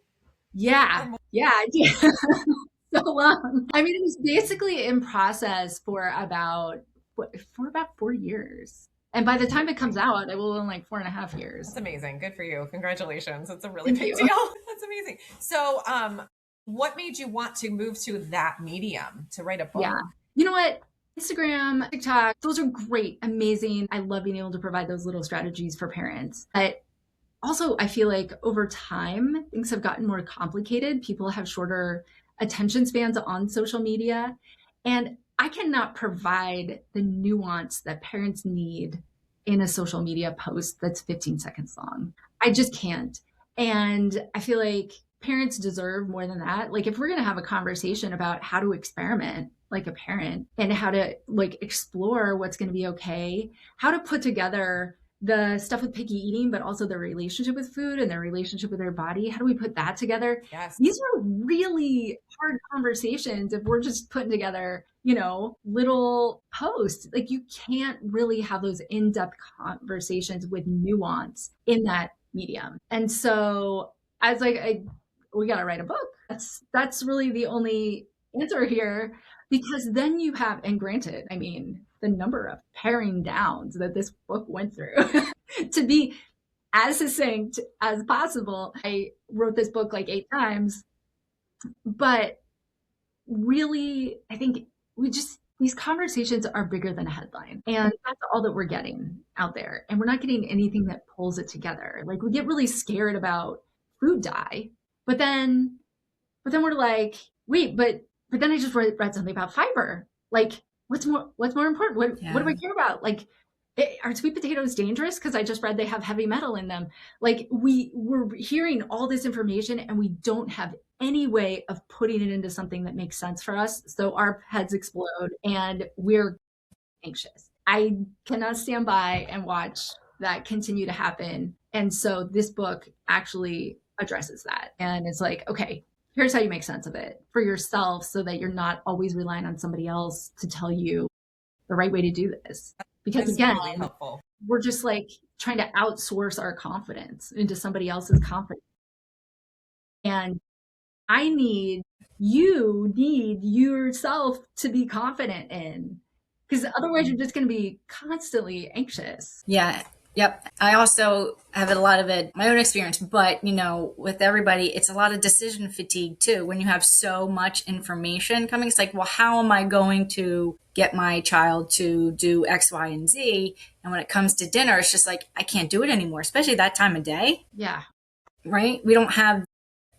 Yeah, I did. So long. I mean, it was basically in process for about 4 years. And by the time it comes out, it will in like 4.5 years. That's amazing. Good for you. Congratulations. That's a really big deal. That's amazing. So, what made you want to move to that medium to write a book? Yeah. You know what? Instagram, TikTok, those are great, amazing. I love being able to provide those little strategies for parents. But also, I feel like over time, things have gotten more complicated. People have shorter attention spans on social media. And I cannot provide the nuance that parents need in a social media post that's 15 seconds long. I just can't. And I feel like parents deserve more than that. Like if we're going to have a conversation about how to experiment like a parent and how to like explore what's going to be okay, how to put together the stuff with picky eating, but also their relationship with food and their relationship with their body. How do we put that together? Yes. These are really hard conversations if we're just putting together, little posts. Like, you can't really have those in-depth conversations with nuance in that medium. And so I was like, we got to write a book. That's really the only answer here, because then you have, and granted, I mean, the number of paring downs that this book went through to be as succinct as possible. I wrote this book like 8 times, but really, I think these conversations are bigger than a headline. And that's all that we're getting out there. And we're not getting anything that pulls it together. Like, we get really scared about food dye, but then we're like, wait, but then I just read something about fiber. Like, what's more important? What do I care about? Like, are sweet potatoes dangerous because I just read they have heavy metal in them? Like, we're hearing all this information and we don't have any way of putting it into something that makes sense for us. So our heads explode and we're anxious. I cannot stand by and watch that continue to happen. And so this book actually addresses that. And it's like, okay, here's how you make sense of it for yourself so that you're not always relying on somebody else to tell you the right way to do this. Because again, really helpful. We're just like trying to outsource our confidence into somebody else's confidence. And you need yourself to be confident in, because otherwise you're just going to be constantly anxious. Yeah. Yep. I also have a lot of it, my own experience, but with everybody, it's a lot of decision fatigue too. When you have so much information coming, it's like, well, how am I going to get my child to do X, Y, and Z? And when it comes to dinner, it's just like, I can't do it anymore, especially that time of day. Yeah. Right. We don't have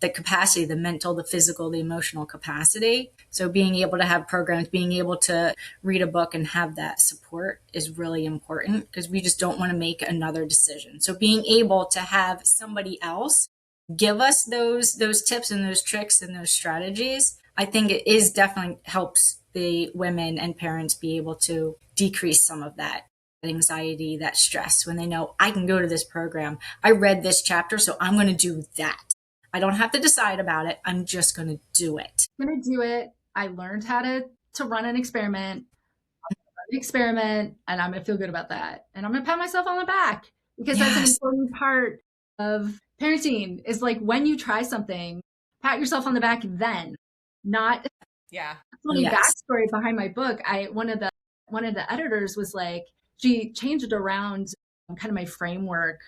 the capacity, the mental, the physical, the emotional capacity. So being able to have programs, being able to read a book and have that support is really important, because we just don't want to make another decision. So being able to have somebody else give us those tips and those tricks and those strategies, I think it is definitely helps the women and parents be able to decrease some of that anxiety, that stress, when they know, I can go to this program. I read this chapter, so I'm going to do that. I don't have to decide about it. I'm just going to do it. I'm going to do it. I learned how to run an experiment. I'm going to run an experiment, and I'm going to feel good about that. And I'm going to pat myself on the back, because that's an important part of parenting, is like, when you try something, pat yourself on the back then, not. Yeah. Funny backstory behind my book. One of the editors was like, she changed around kind of my framework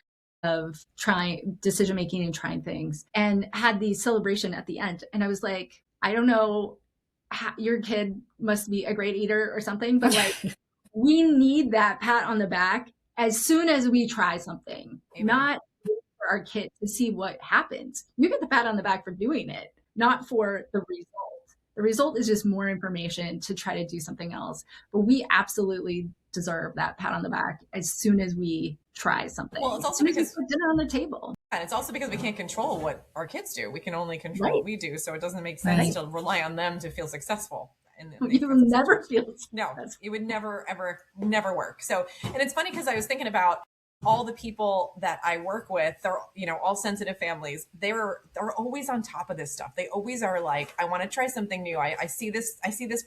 of trying decision making and trying things, and had the celebration at the end. And I was like, I don't know, your kid must be a great eater or something, but like, we need that pat on the back as soon as we try something. Amen. Not for our kid to see what happens. You get the pat on the back for doing it, not for the result. The result is just more information to try to do something else. But we absolutely deserve that pat on the back as soon as we try something. Well, it's also because we put dinner on the table. And it's also because we can't control what our kids do. We can only control what we do. So it doesn't make sense to rely on them to feel successful. You will never feel successful. No, it would never, ever, never work. So, and it's funny because I was thinking about all the people that I work with. They're, all sensitive families. They're always on top of this stuff. They always are like, I want to try something new. I see this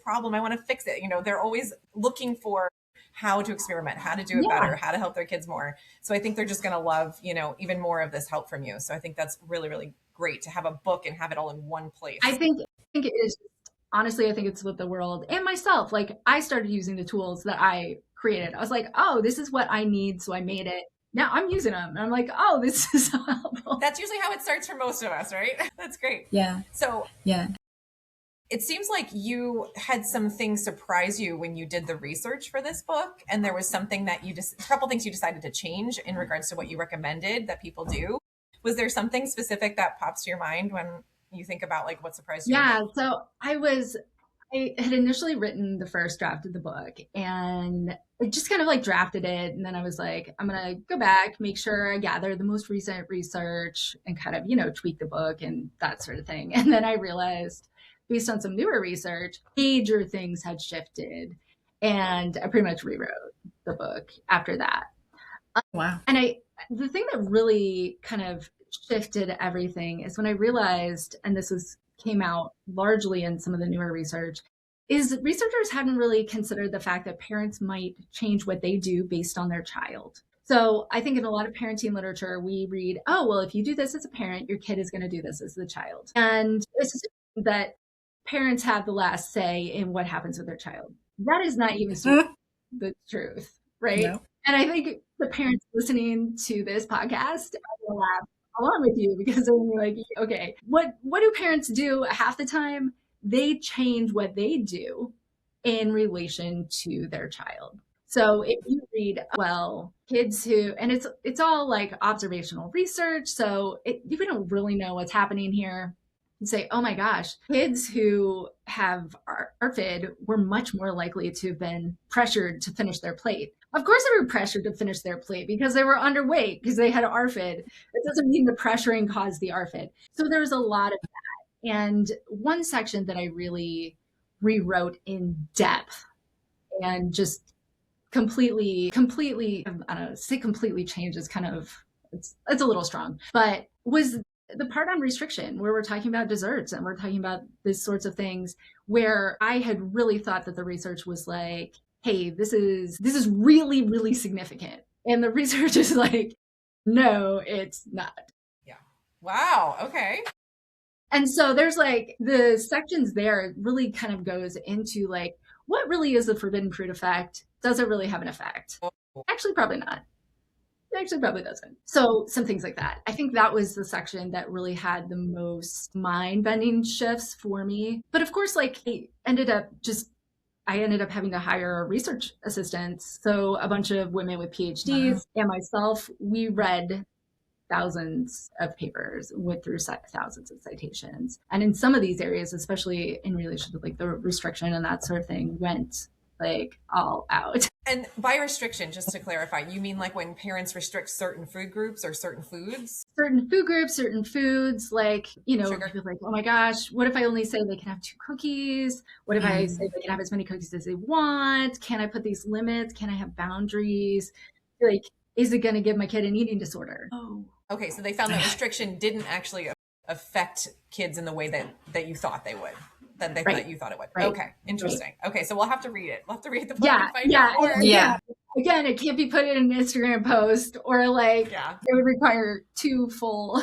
problem. I want to fix it. They're always looking for how to experiment, how to do it better, how to help their kids more. So I think they're just going to love, even more of this help from you. So I think that's really, really great to have a book and have it all in one place. I think it is. Honestly, I think it's what the world and myself, like, I started using the tools that I created. I was like, oh, this is what I need. So I made it. Now I'm using them. And I'm like, oh, this is so helpful. That's usually how it starts for most of us, right? That's great. Yeah. So yeah. It seems like you had some things surprise you when you did the research for this book. And there was something that a couple things you decided to change in regards to what you recommended that people do. Was there something specific that pops to your mind when you think about like what surprised you? Yeah. So I had initially written the first draft of the book, and I just kind of like drafted it. And then I was like, I'm going to go back, make sure I gather the most recent research and kind of, tweak the book and that sort of thing. And then I realized, based on some newer research, major things had shifted, and I pretty much rewrote the book after that. Wow. And the thing that really kind of shifted everything is when I realized, and came out largely in some of the newer research, is researchers hadn't really considered the fact that parents might change what they do based on their child. So I think in a lot of parenting literature, we read, oh, well, if you do this as a parent, your kid is going to do this as the child. And it's assumed that parents have the last say in what happens with their child. That is not even the truth, right? No. And I think the parents listening to this podcast will laugh along with you because they're like, okay, what do parents do half the time? They change what they do in relation to their child. So if you read, well, kids who, and it's all like observational research, so we don't really know what's happening here. You say, oh my gosh, kids who have ARFID were much more likely to have been pressured to finish their plate. Of course they were pressured to finish their plate because they were underweight, because they had ARFID. It doesn't mean the pressuring caused the ARFID. So there was a lot of that. And one section that I really rewrote in depth and just completely, I don't know, say completely changed is kind of, it's a little strong, but was the part on restriction where we're talking about desserts and we're talking about these sorts of things, where I had really thought that the research was like, hey, this is really, really significant. And the research is like, no, it's not. Yeah. Wow. Okay. And so there's like the sections there really kind of goes into like, what really is the forbidden fruit effect? Does it really have an effect? Actually, probably not. It actually probably doesn't. So some things like that. I think that was the section that really had the most mind-bending shifts for me. But of course, like I ended up having to hire research assistants. So a bunch of women with PhDs and myself, we read thousands of papers, went through thousands of citations. And in some of these areas, especially in relation to like the restriction and that sort of thing, went like all out. And by restriction, just to clarify, you mean like when parents restrict certain food groups or certain foods? Certain food groups, certain foods, like, people like, oh my gosh, what if I only say they can have 2 cookies? What if I say they can have as many cookies as they want? Can I put these limits? Can I have boundaries? Like, is it going to give my kid an eating disorder? Oh. Okay, so they found that restriction didn't actually affect kids in the way that you thought they would. That you thought it would. Right. Okay, interesting. Right. Okay, so we'll have to read it. We'll have to read the book and find out more. Yeah. Again, it can't be put in an Instagram post or like it would require 2 full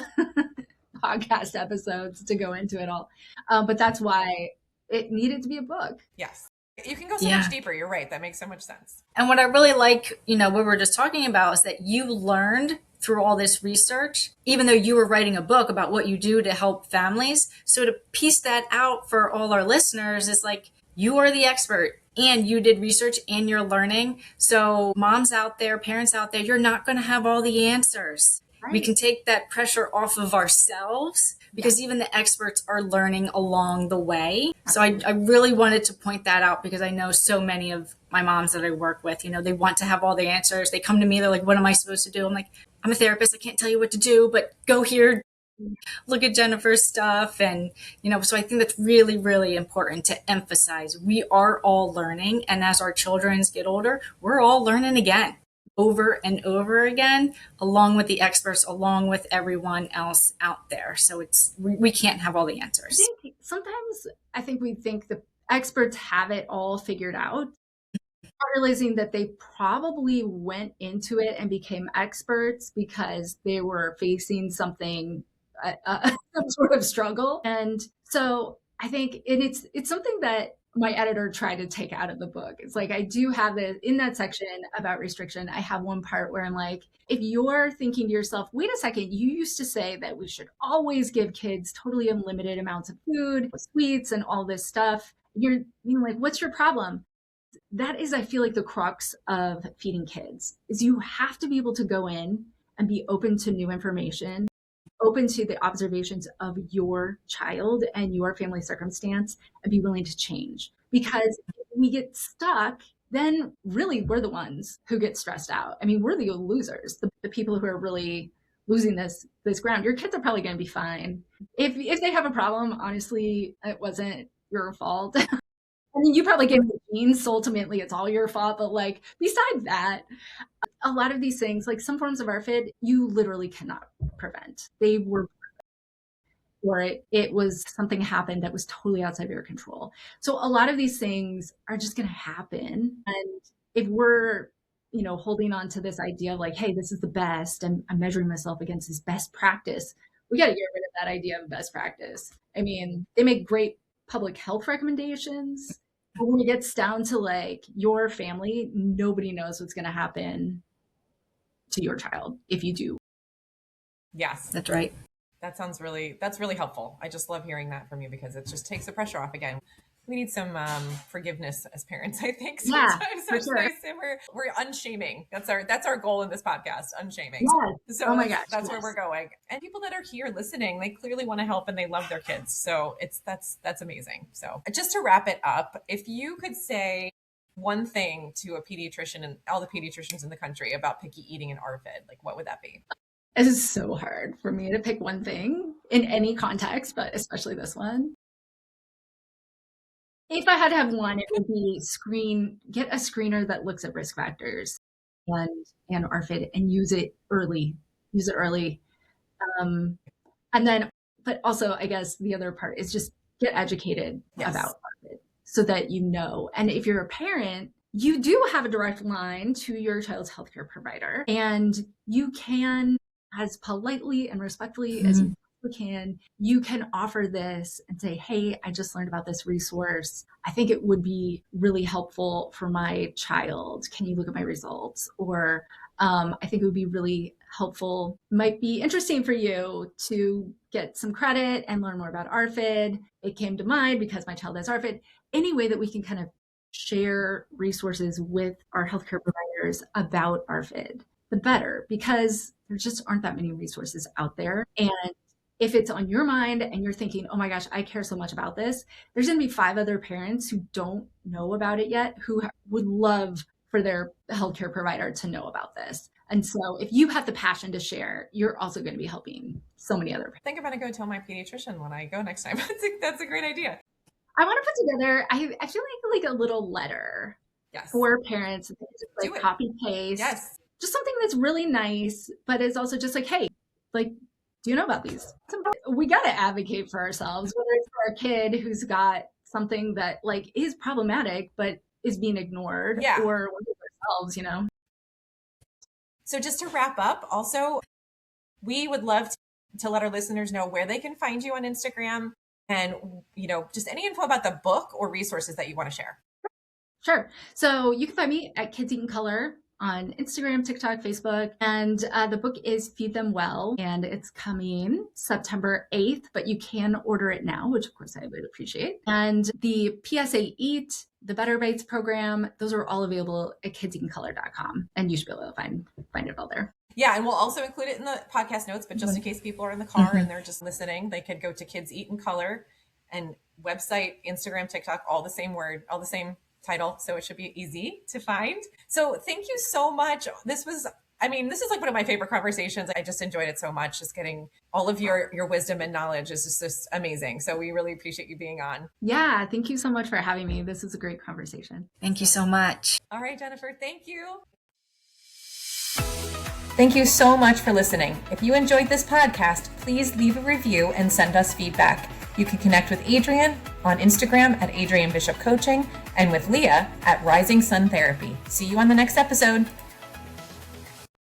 podcast episodes to go into it all. But that's why it needed to be a book. Yes. You can go so much deeper. You're right. That makes so much sense. And what I really like, what we were just talking about is that you learned through all this research, even though you were writing a book about what you do to help families. So to piece that out for all our listeners is like, you are the expert and you did research and you're learning. So moms out there, parents out there, you're not going to have all the answers. Right. We can take that pressure off of ourselves because even the experts are learning along the way. So I really wanted to point that out because I know so many of my moms that I work with, they want to have all the answers. They come to me, they're like, what am I supposed to do? I'm like, I'm a therapist. I can't tell you what to do, but go here, look at Jennifer's stuff. And, so I think that's really, really important to emphasize. We are all learning. And as our children get older, we're all learning again, over and over again, along with the experts, along with everyone else out there. So we can't have all the answers. Sometimes I think we think the experts have it all figured out, realizing that they probably went into it and became experts because they were facing something, some sort of struggle. And so I think it's something that my editor tried to take out of the book. It's like, I do have this in that section about restriction. I have one part where I'm like, if you're thinking to yourself, wait a second, you used to say that we should always give kids totally unlimited amounts of food, sweets, and all this stuff. You're like, what's your problem? That is, I feel like, the crux of feeding kids is you have to be able to go in and be open to new information, open to the observations of your child and your family circumstance, and be willing to change. Because if we get stuck, then really we're the ones who get stressed out. I mean, we're the losers, the people who are really losing this ground. Your kids are probably going to be fine. If they have a problem, honestly, it wasn't your fault. And mean, you probably gave me the genes, so ultimately it's all your fault. But like, besides that, a lot of these things, like some forms of ARFID, you literally cannot prevent. They were, or it was something happened that was totally outside of your control. So a lot of these things are just going to happen. And if we're, holding on to this idea of like, hey, this is the best, and I'm measuring myself against this best practice, we got to get rid of that idea of best practice. I mean, they make great public health recommendations, but when it gets down to like your family, nobody knows what's going to happen to your child if you do. Yes, that's right. That's really helpful. I just love hearing that from you because it just takes the pressure off again. We need some forgiveness as parents, I think. Sometimes for sure. We're unshaming. That's our goal in this podcast, unshaming. Yes. So oh my gosh, that's where we're going. And people that are here listening, they clearly want to help and they love their kids. So that's amazing. So just to wrap it up, if you could say one thing to a pediatrician and all the pediatricians in the country about picky eating and ARFID, like what would that be? It is so hard for me to pick one thing in any context, but especially this one. If I had to have one, it would be get a screener that looks at risk factors and ARFID and use it early. And then, but also I guess the other part is just get educated about ARFID so that you know. And if you're a parent, you do have a direct line to your child's healthcare provider, and you can, as politely and respectfully as you can, you can offer this and say, hey, I just learned about this resource. I think it would be really helpful for my child. Can you look at my results? Or I think it would be really helpful, might be interesting for you to get some credit and learn more about ARFID. It came to mind because my child has ARFID. Any way that we can kind of share resources with our healthcare providers about ARFID, the better, because there just aren't that many resources out there. And if it's on your mind and you're thinking, oh my gosh, I care so much about this, there's going to be 5 other parents who don't know about it yet, who would love for their healthcare provider to know about this. And so if you have the passion to share, you're also going to be helping so many other parents. I think I'm going to go tell my pediatrician when I go next time. That's a great idea. I want to put together, I feel like a little letter for parents, just like copy paste. Yes. Just something that's really nice, but it's also just like, hey, like, do you know about these? We got to advocate for ourselves, whether it's for our kid who's got something that like is problematic, but is being ignored, or ourselves, So just to wrap up, also, we would love to let our listeners know where they can find you on Instagram and, just any info about the book or resources that you want to share. Sure. So you can find me at Kids Eat in Color on Instagram, TikTok, Facebook. And the book is Feed Them Well, and it's coming September 8th, but you can order it now, which of course I would appreciate. And the PSA Eat, the Better Bites program, those are all available at kidseatincolor.com, and you should be able to find it all there. Yeah, and we'll also include it in the podcast notes, but just in case people are in the car and they're just listening, they could go to Kids Eat in Color, and website, Instagram, TikTok, all the same word, all the same title. So it should be easy to find. So thank you so much. This is like one of my favorite conversations. I just enjoyed it so much. Just getting all of your wisdom and knowledge is just amazing. So we really appreciate you being on. Yeah. Thank you so much for having me. This is a great conversation. Thank you so much. All right, Jennifer. Thank you. Thank you so much for listening. If you enjoyed this podcast, please leave a review and send us feedback. You can connect with Adrienne on Instagram at Adrienne Bishop Coaching and with Leah at Rising Sun Therapy. See you on the next episode.